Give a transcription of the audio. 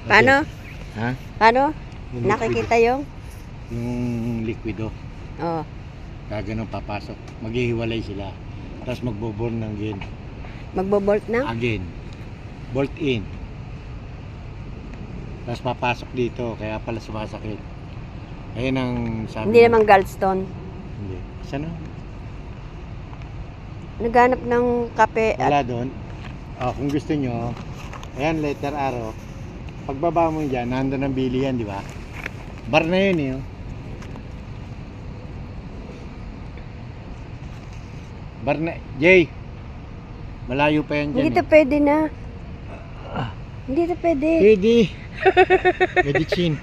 Paano? Ha? Paano? Yung Nakikita yung? Yung liquido. Oh. Gaganong papasok. Maghihiwalay sila. Tapos magbo-burn ng again. Magbo-bolt na? Again. Bolt in. Tapos papasok dito. Kaya pala sumasakit. Ayun ang sabi. Hindi naman gallstone. Hindi. Saan? Naghanap ng kape Wala at doon. Kung gusto nyo, ayan, letter R. Pagbaba mo dyan, nandun ang bilihan, di ba? Bar na yun eh. Bar na. Jay! Malayo pa yan dyan. hindi to pwede na. Hindi to pwede. Pwede. Medicine.